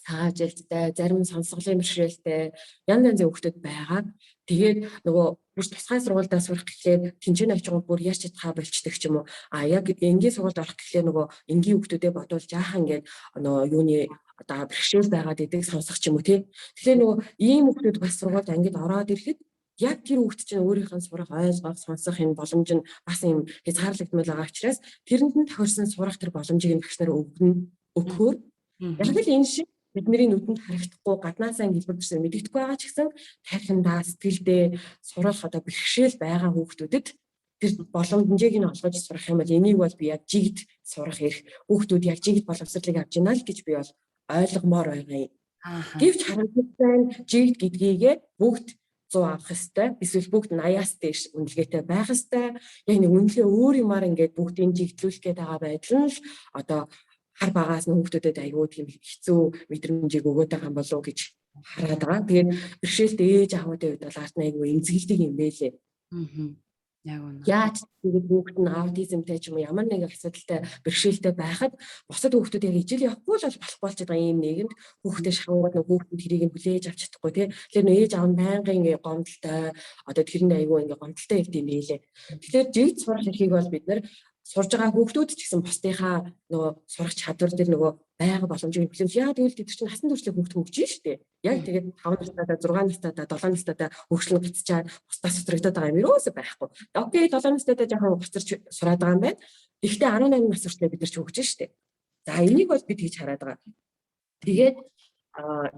саажилттай, зарим сонсголын бэрхшээлтэй янз янзын хүүхдүүд байгаа. Тэгээд нөгөө бүр тусгай сургуульдаа сурах гэхлээр тэнцэн очгоо бүр яарч чадхаа болчдөг ч юм уу. Яг энгийн сургуульд орох гэхлээр нөгөө энгийн хүүхдүүдэд бодвол жаахан ингээд нөгөө юуны одоо бэрхшээл байгаад идэг сонсох ч юм уу тий. Тэгэхээр нөгөө ийм хүүхдүүд бас сургуульд ангид ороод ирэхэд яг тэр хүүхд чинь өөрийнхөө сурах ойлгох сонсох энэ боломж нь бас юм хязгаарлагдмал байгаа учраас тэрэнд нь тохирсон сурах тэр боломжийг нь багш нар өгөхөөр яг л энэ шиг бидний нүдэнд харагдахгүй гаднаасаа хэлбэрчсэн мэддэхгүй байгаа ч гэсэн тархиндаа сэтгэлдээ сурах одоо бэрхшээл байгаа хүүхдүүдэд тэр боломжийг нь олгож сурах юм бол энийг бол би яг жигд сурах эрх хүүхдүүд яг жигд боловсролыг авч ийна л гэж би бол ойлгомоор байгаа юм. Гэвч харамсалтай жигд гэдгийгээ бүгд 100 авах хэвээр эсвэл бүгд 80-аас дээш үнэлгээтэй байх хэвээр яг нэг үнэлгээ өөр юмар ингээд бүгдийг жигдлүүлэх гээд байгаа байдал нь л одоо хар багаас нь хүүхдүүдэд аягүй тийм хэцүү мэдрэмжийг өгөөд байгаа юм болов уу гэж хараад байгаа. Тэгээд бэрхшээлтэй ээж аавуудын хувьд бол ард нь аягүй эмзэглэдэг юм байлээ. Яг үнэ. Яаж тэгээд хүүхэд нь аутизмтэй ч юм уу ямар нэгэн асуудалтай бэрхшээлтэй байхад бусад хүүхдүүд яг ижил явахгүй л болохгүй болж байгаа юм нийгэмд хүүхдээ шахангууд нэг хүүхдүүд тэрийг нь хүлээж авч чадахгүй тий. Тэгэхээр ээж аав нь байнгын гомдолтой одоо тэрэнд айгүй ингээ гомдолтой их юм билээ. Тэгэхээр жигд сурах эрхийг бол бид нэр сурж байгаа хүүхдүүд ч гэсэн бусдынхаа нөгөө сурах чадвар дээр нөгөө байга боломжийг хүлээн яа тэгвэл тэд чинь насан туршлагын хүүхд хөгжиж штэ. Яг тэгээд 5 настайдаа 6 настайдаа 7 настайдаа хөгжлөн гацчаад бусдаас сотрогдоод байгаа юм ерөөсөй байхгүй. Окей 7 настайдаа жоохон гоцорч сураад байгаа юм байна. Гэхдээ 18 нас хүртэл бид нар ч хөгжиж штэ. За энийг бол бид хийж хараад байгаа. Тэгээд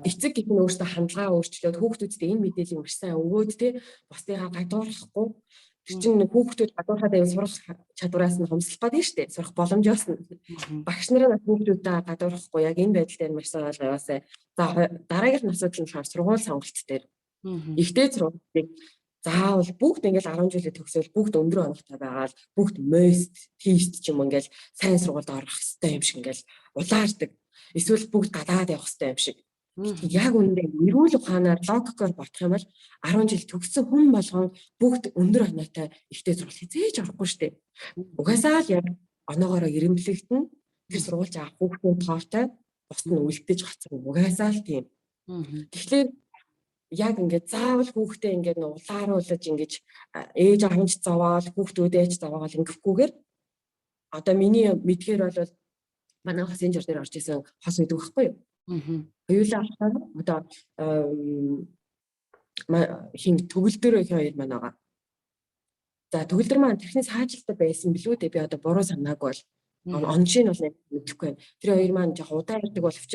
эцэг гэх нь өөртөө хандлага өөрчлөөд хүүхдүүдэд энэ мэдээллийг маш сайн өгөөд те бусдынхаа гадуурхахгүй тэр чинь хүүхдүүд гадуурхаад байвал сурах чадвараас нь хомсдох гэдэг нь шүү дээ. Сурах боломжоос нь. Багш нараа хүүхдүүдэд гадуурхахгүй яг энэ байдал дээр маш сайн ойлгоосай. За дараагийн асуудал нь болохоор сургууль сонголт дээр. Ихтэй сургуулийг заавал бүгд ингээл 10 жилээ төгсөөл бүгд өндөр онотой байгаад бүгд мост, тест ч юм ингээл сайн сургуульд орох хэрэгтэй юм шиг ингээл улаардаг. Эсвэл бүгд гадаад явах хэрэгтэй юм шиг. Яг үнэндээ эрүүл ухаанаар логикоор бодох юм бол 10 жил төгссөн хүн болгон бүгд өндөр оноотой ихтэй сургууль хизээж орохгүй шүү дээ. Угаасаа л яг оноогоороо ирэмблэгдэн тэр сургуульч авах хүүхдийн тоотой бус нь үлдэж гацсан. Угаасаа л тийм. Тэгэхээр яг ингээд заавал хүүхдээ ингээд улааруулж ингэж ээж авч зовоол хүүхдүүдээж зовоол ингэхгүйгээр одоо миний мэдгээр бол манай хосын жир дээр орж исэн хос үйдэг байхгүй юу? Хоёулаа одоо хин төгөлдөр хоёр маань байгаа. За төгөлдөр маань техник саажилттай байсан билүү дээ. Би одоо буруу санааг бол оншийн бол мэдэхгүй байна. Тэр хоёр маань жоох удаан ирдэг боловч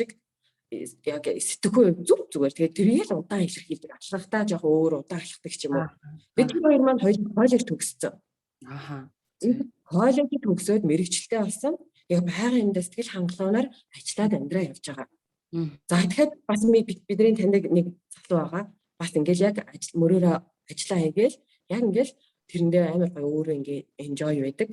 яг сэтгэхгүй зүгээр. Тэгээд тэрийг л удаан илэрхийлдэг. Ашигтаа жоох өөр удаан алхдаг ч юм уу. Бид хоёр маань хоёулаа төгссөн. Коллеж төгсөөд мэрэгчлээ болсон. Яг байгаан юмдаа сэтгэл хангалуунаар ажиллаад амьдраа явж байгаа. За тэгэхээр бас бидний таньдаг нэг залуу байгаа. Бас ингээл яг мөрөөрөө ажиллаа хийгээл яг ингээл тэрэндээ амар гоё өөрөө ингээ enjoy байдаг.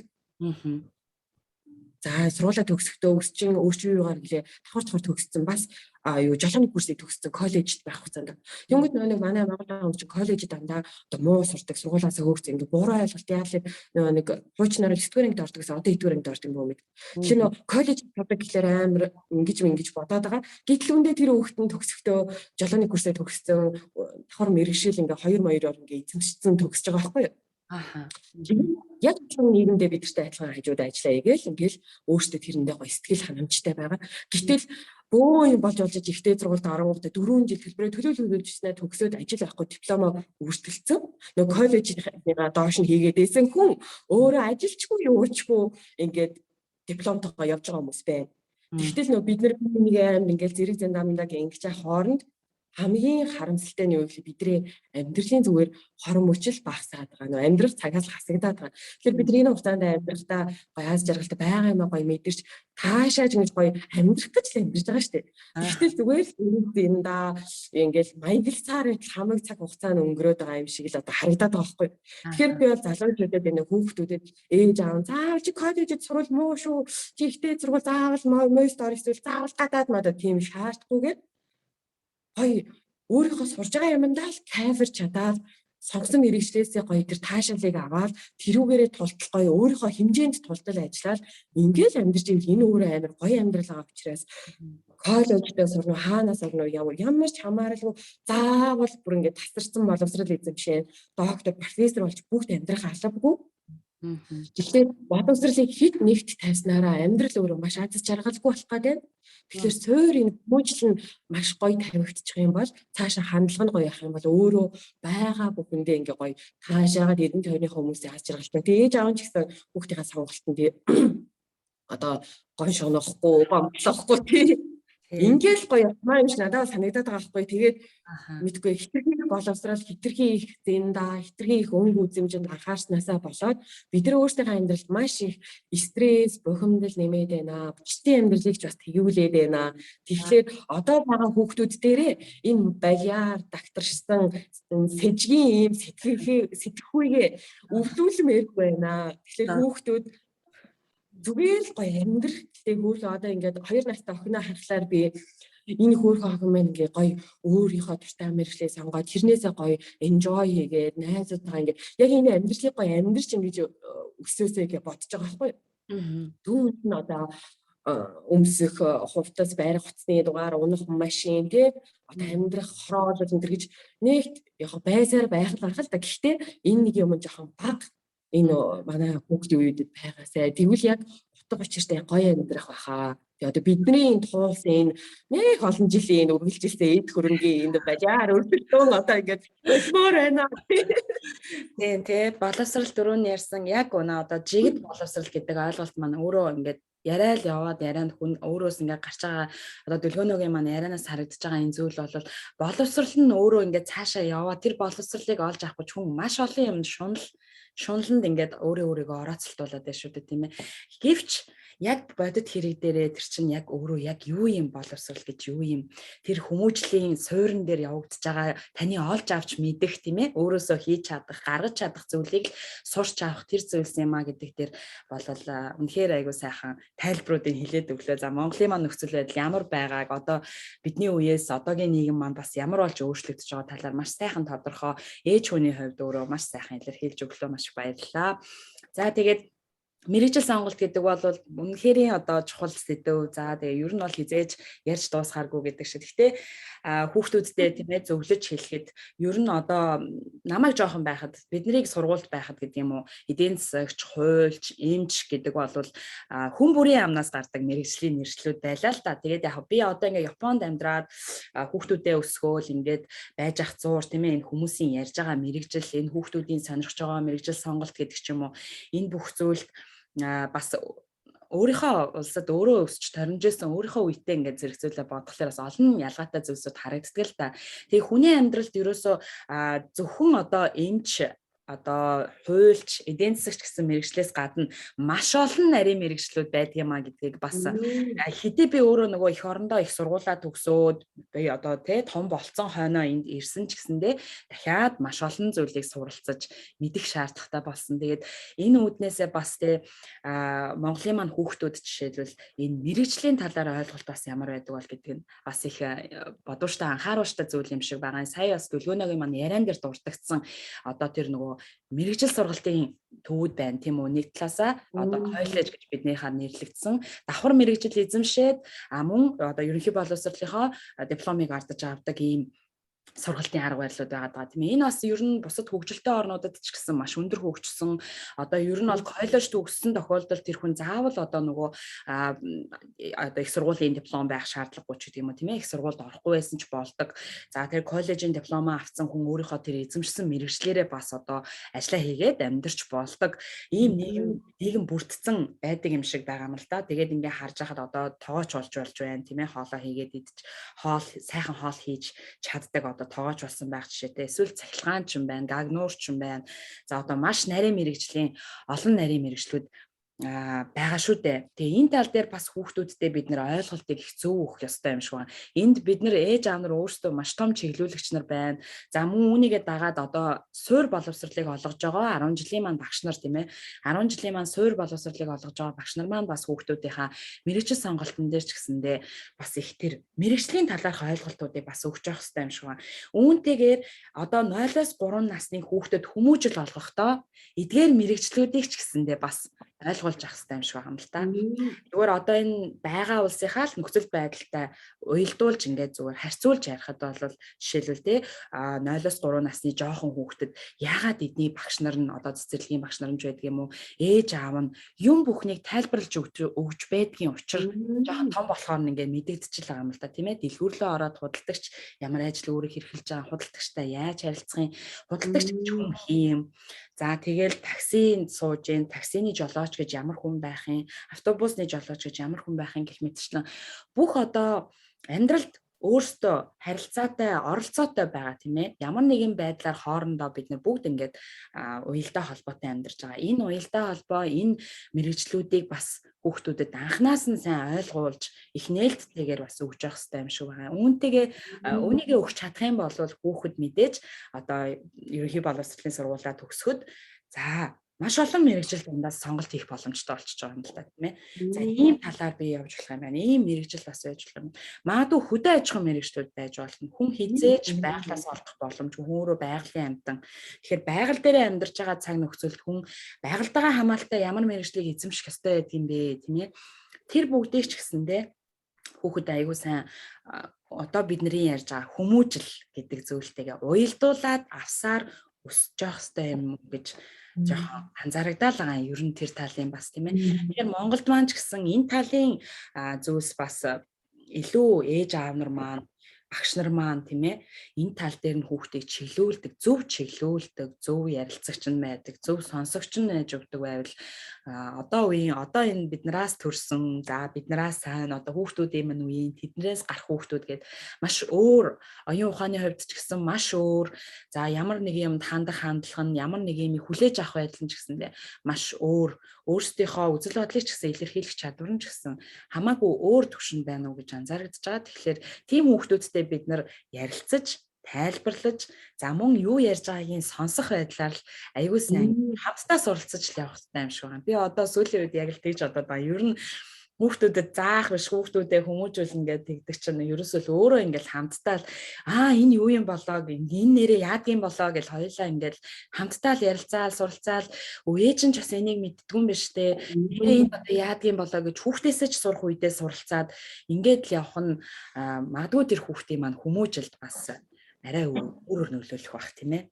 За сургуулаа төгсөхдөө өсчин өөрчүүгээр гэлээ давхар төгссөн бас жолооны курсыг төгссөн коллежид байх хугацаанд. Тэнгүүд нэг манай Монголын хүн чинь коллежид дандаа одоо муу сурдаг сургуулаасаа хөөгцөн ингээ буруу ойлголт яалаа нэг хуучнаар 9-р ангид ордог гэсэн одоо 1-р ангид ордог юм уу мэд. Тэгэхээр нөө коллеж сурдаг гэхэлэр амар ингэж бодоод байгаа. Гэтэл үндэ тэр хүүхдэн төгсөхдөө жолооны курсыг төгссөн давхар мэрэгшил ингээ 2-2-оор ингээ эзэмшсэн төгсөж байгаа байхгүй юу? Яг л нийгэмдээ бидэртэй адилхан хажууд ажиллаа игээл ингээл өөртөө тэрэндээ гоё сэтгэл ханамжтай байгаа. Гэтэл бөө юм болж ихтэй сургуульд оронгуудаа 4 жил хэлбэрээ төлөөлөлжснээ төгсөөд ажил авахгүй дипломоо үргэлжлүүлсэн. Нөгөө коллежийнхаа доош нь хийгээд байсан хүн өөрөө ажилчгүй юучгүй ингээд дипломтойгоо явж байгаа хүмүүс байна. Тэгтэл нөгөө бид нар нэг аим ингээл зэрэг зэндаамдаг ингэж хооронд хамгийн харамсалтай нь юу гэвэл бидний амьдралын зүгээр хорон мөчл багасаад байгаа. Нөө амьдрал цагаас хасагдаад байгаа. Тэгэхээр бидний энэ хугацаанд амьдралдаа гоё аз жаргалтай байгаа юм гоё мэдэрч таашааж ингэж гоё амьдрах гэж л амьдарч байгаа шүү дээ. Тэгтэл зүгээр л энэ да ингээл маяглцаар хамаг цаг хугацаанд өнгөрөөд байгаа юм шиг л одоо харагдаад байгаа байхгүй. Тэгэхээр би бол залуучуудад энэ хүүхдүүдэд ээж аав заавал чи коллежид сурвал муу шүү. Чи ихтэй сурвал заавал мост орэсвэл заавал гадаад модоо тийм шаардахгүйгээр гоё өөрийнхөө сурж байгаа юмдаа л тайвар чадаад сонгосон мэргэжлээсээ гоё тэр таашаалыг аваад тэрүүгээрээ тултал гоё өөрийнхөө хэмжээнд тултал ажиллаад ингээл амьдарч ивэл энэ өөрөө амар гоё амьдрал байгаа учраас коллеждээ сурна хаанаас сурна ямар ч хамааралгүй заавал бүр ингээд тасарсан боловсрал эзэмшээ доктор профессор болж бүгд амьдрах албагүй. Тэгэхээр боловсролыг хэд нэгт тавьснараа амьдрал өөрөө маш аз жаргалгүй болох гэдэг. Тэгэхээр суур энэ хүмүүжил нь маш гоё тавигдчих юм бол цаашаа хандлага нь гоё явах юм бол өөрөө байгаа бүхэндээ ингээ гоё таашаагаад эрдэнэ тойрны хүмүүсийн аз жаргалтай. Тэгээд ээж аав ч гэсэн хүүхдийнхээ сонголтод одоо гоё шонохгүй, гомдлохгүй тийм. Ингээл гоё ямар юм шиг надад санагдаад байгаа байхгүй. Тэгээд мэдгүй хитрхи боловсрал хитрхи их зэнда хитрхи их өнгө үзэмжинд анхаарснасаа болоод бид нар өөрсдийнхөө амьдралд маш их стресс бухимдал нэмээд байна. Бусдын амьдралыг ч бас тэгүүлээд байна. Тэгэхээр одоо байгаа хүүхдүүд дээрээ энэ балиар дагтаршсан сэжгийн ийм сэтгэхүйгээ өвлүүлмээргүй байна. Тэгэхээр хүүхдүүд зүгээр л гоё амьдрах гэдэг хөл одоо ингээд 2 настай охиноо харахаар би энэ хөөрхөн охин маань ингээ гоё өөрийнхөө дуртай мэргэжлээ сонгоод тэрнээсээ гоё enjoy хийгээд найзуудтайгаа ингээ яг энэ амьдралыг гоё амьдарч ингэж өсөөсэй гэж бодож байгаа байхгүй юу? Түүнд нь одоо өмсөх хувцас байрах хуцсны дугаар унах машин тий одоо амьдрах хороол энэ гэж нэг яг байсаар байх л арга л да. Гэхдээ энэ нэг юм жоохон баг энэ манай хүүхдийн үедэд байгаасай. Тэгвэл яг утга учиртай гоё амьдрах байхаа. Тэгээ одоо бидний энэ туулсан нэг олон жилийн үргэлжилсэн эд хөрөнгийн энэ бажаар өргөлтөн одоо ингээд өсмөр байна. Тийм тий боловсрал дөрөв ярьсан яг өнөө одоо жигд боловсрал гэдэг ойлголт маань өөрөө ингээд яриа л яваад ярианд хүн өөрөөс ингээд гарч байгаа одоо дэлгөөнөөгийн маань ярианаас харагдаж байгаа энэ зүйл бол боловсрал нь өөрөө ингээд цаашаа яваад тэр боловсралыг олж авах гэж хүн маш олон юм шунланд ингээд өөрийгөө орооцолтуулаад байна шүү дээ тийм ээ. Гэвч яг бодит хэрэг дээрээ тэр чинь яг өөрөө яг юу юм боловсрал гэж юу юм тэр хүмүүжлийн суурин дээр явагдаж байгаа таны олж авч мэдэх тийм ээ өөрөөсөө хийж чадах гаргаж чадах зүйлийг сурч авах тэр зүйлс юм а гэдэг дээр болол үнэхээр айгуу сайхан тайлбаруудыг хэлээд өглөө. За Монголын маань нөхцөл байдал ямар байгааг одоо бидний үеэс одоогийн нийгэм маань бас ямар болж өөрчлөгдөж байгаа талаар маш сайхан тодорхой ээж хүний хувьд өөрөө маш сайхан илэрхийлж өглөө. Маш баярлалаа. За тэгээд мэргэжил сонголт гэдэг бол үнэхээр одоо чухал сэдв. За тэгээ ер нь бол хизээж ярьж дуусгааргүй гэдэг шиг. Гэхдээ хүүхдүүдтэй тийм ээ зөвлөж хэлэхэд ер нь одоо намайг жоохон байхад биднийг сургуульд байхад гэдэг юм уу эдийн засагч, хуульч, эмч гэдэг бол хүн бүрийн амнаас гардаг мэргэжлийн нэршлүүд байлаа л да. Тэгээд яг би одоо ингээ Японд амьдраад хүүхдүүдээ өсгөөл ингээд байж ах зуур тийм ээ энэ хүмүүсийн ярьж байгаа мэргэжил, энэ хүүхдүүдийн сонирхож байгаа мэргэжил сонголт гэдэг ч юм уу энэ бүх зүйлд бас өөрийнхөө улсад өөрөө өсч торимжсэн өөрийнхөө үетэй ингээд зэрэгцүүлээ бодглохоор бас олон ялгаатай зүйлсүүд харагддаг л да. Тэгээ хүний амьдралд ерөөсөө зөвхөн одоо эмч одоо хуульч, эдийн засагч гэсэн мэргэжлээс гадна маш олон нарийн мэргэжлүүд байдаг юм а гэдгийг бас хэдий би өөрөө нөгөө их орондоо их сургуулаа төгсөөд би одоо тий том болцсон хойноо энд ирсэн ч гэсэндээ дахиад маш олон зүйлийг суралцаж мэдэх шаардлагатай болсон. Тэгээд энэ үүднээсээ бас тий Монголын маань хүүхдүүд жишээлбэл энэ мэргэжлийн талаар ойлголт бас ямар байдаг бол гэдэг нь бас их бодвоштой анхааруулжтай зүйл юм шиг байгаа. Сая бас Дүлгөөногийн маань яриан дээр дуртагдсан одоо тэр нөгөө мэргэжил сургалтын төвүүд байна тийм үү нэг талаасаа одоо коллеж гэж биднийхээ нэрлэгдсэн давхар мэргэжил эзэмшээд мөн одоо ерөнхий боловсролынхоо дипломыг ардаж авдаг ийм сургалтын арга барилуд байгаа тийм ээ. Энэ бас ер нь бусад хөгжилтэй орнуудад ч гэсэн маш өндөр хөгжсөн. Одоо ер нь бол коллеж төгссөн тохиолдолд тэр хүн заавал одоо нөгөө одоо их сургуулийн диплом байх шаардлагагүй ч гэдэг юм уу тийм ээ. Их сургуульд орохгүй байсан ч болдог. За тэр коллежийн дипломоо авсан хүн өөрийнхөө тэр эзэмшсэн мэргэжлэрээ бас одоо ажиллаа хийгээд амьдарч болдог. Ийм нийгэм бүрдсэн байдаг юм шиг байгаа юм л да. Тэгээд ингээ харж байхад одоо тоогооч болж байна тийм ээ. Хоолоо хийгээд идэж сайхан хоол хийж чаддаг одоо тоогооч болсон байх жишээтэй. Эсвэл цахилгаан ч юм байна, гагнуур ч юм байна. За одоо маш нарийн мэргэжлийн олон нарийн мэргэжлүүд байгаа шүү дээ. Тэгээ энэ тал дээр бас хүүхдүүдтэй бид нэр ойлголтыг их зөв өгөх ёстой юм шиг байна. Энд бид нэр ээж аав нар өөрсдөө маш том чиглүүлэгч нар байна. За мөн үүнийгээ дагаад одоо суур боловсролыг олгож байгаа 10 жилийн маань багш нар тийм ээ. 10 жилийн маань суур боловсролыг олгож байгаа багш нар маань бас хүүхдүүдийнхаа мэргэжил сонголтын дээр ч гэсэндээ бас их тэр мэргэжлийн талаарх ойлголтуудыг бас өгч явах хэрэгтэй юм шиг байна. Үүнтэйгээр одоо 0-3 насны хүүхдэд хүмүүжил олгохдоо эдгээр мэргэжлүүдийг ч гэсэндээ бас ойлгуулж авах хэрэгтэй юм шиг байна л да. Зүгээр одоо энэ байгаа улсынхаа л нөхцөл байдалтай уялдуулж ингээд зүгээр харьцуулж ярихад бол жишээлбэл тий 0-3 насны жоохон хүүхдэд яагаад эдний багш нар нь одоо цэцэрлэгийн багш нар нь ч байдаг юм уу ээж аав нь юм бүхнийг тайлбарлаж өгч байдгийн учир жоохон том болохоор нь ингээд мэдэгдчихэл байгаа юм л да тийм ээ. Дэлгүүрлөө ороод худалдагч ямар ажил өөрийг хэрхэлж байгаа худалдагчтай яаж харилцахын худалдагч гэж хүн хийм. За тэгэл таксинд сууж ийн таксины жолооч гэж ямар хүн байх юм, автобусны жолооч гэж ямар хүн байх юм гэх мэтчлэн бүх одоо амьдралд өөрсдөө харилцаатай, оролцоотой байгаа тийм ээ. Ямар нэгэн байдлаар хоорондоо бид нар бүгд ингээд уялдаа холбоотой амьдарч байгаа. Энэ уялдаа холбоо, энэ мэргэжлүүдийг бас хүүхдүүдэд анханаас нь сайн ойлгуулж, их нээлттэйгээр бас өгч явах хэрэгтэй юм шиг байна. Үүнтэйгээ үнийгээ өгч чадах юм бол хүүхэд мэдээж одоо ерөнхий боловсролын сургуулаа төгсөхөд за маш олон мэрэгжил дундаас сонголт хийх боломжтой болчихж байгаа юм л та тийм ээ. За ийм талаар би явж болох юм байна. Ийм мэрэгжил бас байж болох юм. Магадгүй хөдөө аж ахуйн мэрэгчлүүд байж болно. Хүн хизээж байгалаас олдох боломжгүй. Хүн өөрөө байгалийн амьтан. Тэгэхээр байгаль дээр амьдарч байгаа цаг нөхцөлд хүн байгальтайгаа хамааралтай ямар мэрэгжлийг эзэмших ёстой гэдэг юм бэ тийм ээ. Тэр бүгдийг ч гэсэндээ хүүхэд айгуу сайн одоо бидний ярьж байгаа хүмүүжил гэдэг зүйлтэйгээ уялдуулаад авсаар өсөж явах хэрэгтэй юм гэж жоохон анзаарагдал байгаа юм. Ер нь тэр талын бас тийм ээ. Тэгэхээр Монголд маань ч гэсэн энэ талын зүйлс бас илүү ээж аав нар маань багш нар маань тийм ээ энэ тал дээр нь хүүхдийг чиглүүлдэг, зөв чиглүүлдэг, зөв ярилцагч нь байдаг, зөв сонсогч нь байж өгдөг байвал одоо энэ биднээс төрсэн, за биднээс сайн одоо хүүхдүүдийн мань үеийн тэднээс гарах хүүхдүүд гээд маш өөр оюун ухааны хувьд ч гэсэн маш өөр. За ямар нэг юмд хандах хандлага нь ямар нэг юм хүлээж авах байдал нь ч гэсэндээ маш өөр. Өөрсдийнхөө үзэл бодлыг ч гэсэн илэрхийлэх чадвар нь ч гэсэн хамаагүй өөр түвшинд байна уу гэж анзаарэгдэж байгаа. Тэгэхээр тийм хүүхдүүдтэй бид нар ярилцаж, тайлбарлаж, за мөн юу ярьж байгаагийн сонсох байдлаар л аягүй сайн хамтдаа суралцаж л явах хэрэгтэй юм шиг байна. Би одоо сүүлийн үед яг л тэгж бодоод байна. Ер нь хүүхдүүдэд заах биш, хүүхдүүдээ хүмүүжүүлнэ гэдэг чинь ерөөсөө өөрөө ингээл хамтдаа л энэ юу юм болоо энэ нэрээ яадгийн болоо гэж хоёулаа ингээл хамтдаа л ярилцаал суралцаал ээж нь ч бас энийг мэддгүй юм биш үү? Энэ одоо яадгийн болоо гэж хүүхдээсээ ч сурах үедээ суралцаад ингээд л явах нь магадгүй тэр хүүхдийн маань хүмүүжилд бас арай өөрөөр нөлөөлөх бах тийм ээ.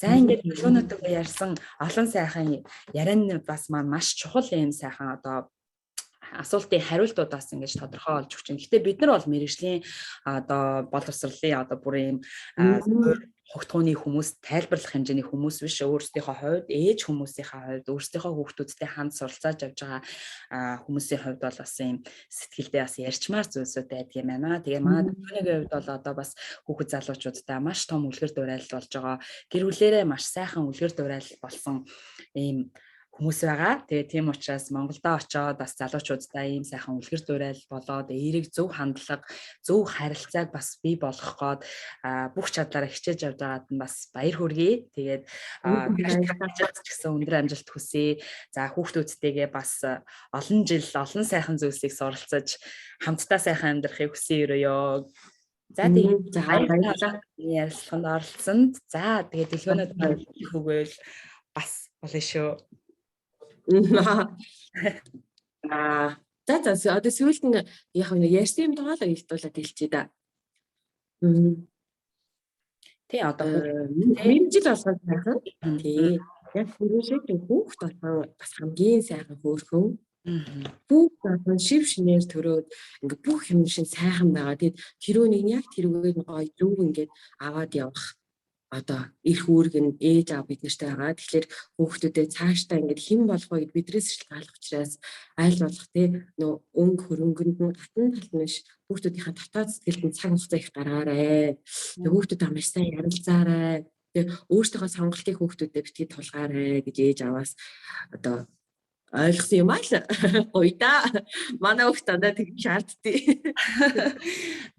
За ингээд төлөөнөдөө ярьсан олон сайхан яриан бас маань маш чухал юм сайхан одоо асуултын хариултуудаас ингэж тодорхой олж өгч байна. Гэхдээ бид нар бол мэрэгжлийн одоо боловсролын одоо бүр юм хогтгооны хүмүүс тайлбарлах хэмжээний хүмүүс биш, өөрсдийнхөө хувьд ээж хүмүүсийнхээ хувьд өөрсдийнхөө хүүхдүүдтэй хамт суралцааж явж байгаа хүмүүсийн хувьд бол бас юм сэтгэлдээ бас ярьчмаар зүйлсүүд байдаг юм байна. Тэгээ манай төлөвлөгийн хувьд бол одоо бас хүүхэд залуучуудтай маш том үлгэр дуурайл болж байгаа. Гэр бүлээрээ маш сайхан үлгэр дуурайл болсон ийм хүмүүс байгаа. Тэгээ тийм учраас Монголдо очоод бас залуучуудтай ийм сайхан үлгэр дуурайл болоод эерэг зөв хандлага, зөв харилцааг бас бий болгох гээд бүх чадлаараа хичээж явж байгаад нь бас баяр хүргэе. Тэгээд ч гэсэн өндөр амжилт хүсье. За хүүхдүүдтэйгээ бас олон жил олон сайхан зүйлсийг суралцаж хамтдаа сайхан амьдрахыг хүсье өрөөё. За тэгээд баярлалаа ярилцлаганд оролцсонд. За тэгээд дэлгөөнөд хэлэх үгэл бас болно шүү. За одоо сүүлд нь яг нэг ярьсан юм тоолоо илтүүлээд хэлчихье да. Тий одоо мэрэгжил болгоод сайхан. Тий. Яг бүрээсээ хүүхд болгоо бас хамгийн сайхан хөөрхөн. Бүх болгоо шив шинээр төрөөд ингээ бүх юм шин сайхан байгаа. Тэгэд тэрүүнийг яг тэрүүгээр нь гоё зөв ингээд аваад явах. Одоо их үүрэг нь ээж аав бид нартай байгаа. Тэгэхээр хүүхдүүдэд цаашдаа ингээд хэн болох вэ гэд бидрээс шалтгааллах учраас айл болох тий нөө өнгө хөрөнгөнд нь гатан тал нь биш хүүхдүүдийнхээ татвар сэтгэлд цаг хугацаа их гаргаарай. Тэгээ хүүхдүүд маш сайн ярилцаарай. Тэгээ өөртөөхөө сонголтыг хүүхдүүдэд битгий тулгаарай гэж ээж аваас одоо ойлгосон юм аа л гоё да. Манай хүүхд дандаа тэгж шаарддээ.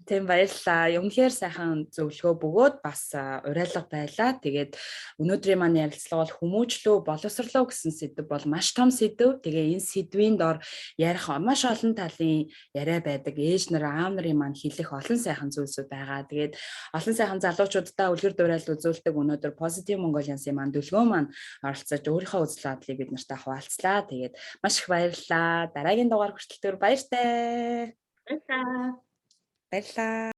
Тийм баярлалаа. Үнэхээр сайхан зөвлөгөө бөгөөд бас уриалга байлаа. Тэгээд өнөөдрийн маань ярилцлага бол хүмүүжлөө, боловсрлоо гэсэн сэдв бол маш том сэдв. Тэгээ энэ сэдвийн дор ярих маш олон талын яриа байдаг. Ээж нар, аав нарын маань хэлэх олон сайхан зүйлсүүд байгаа. Тэгээд олон сайхан залуучуудаа үлгэр дуурайл үзүүлдэг өнөөдөр Positive Mongolians-ийн маань дүлгөө маань оролцож өөрийнхөө үзэл бодлыг бид нартай хуваалцлаа. Тэгээд маш их баярлалаа. Дараагийн дугаар хүртэл баяртай. Баярлалаа. Баярлалаа.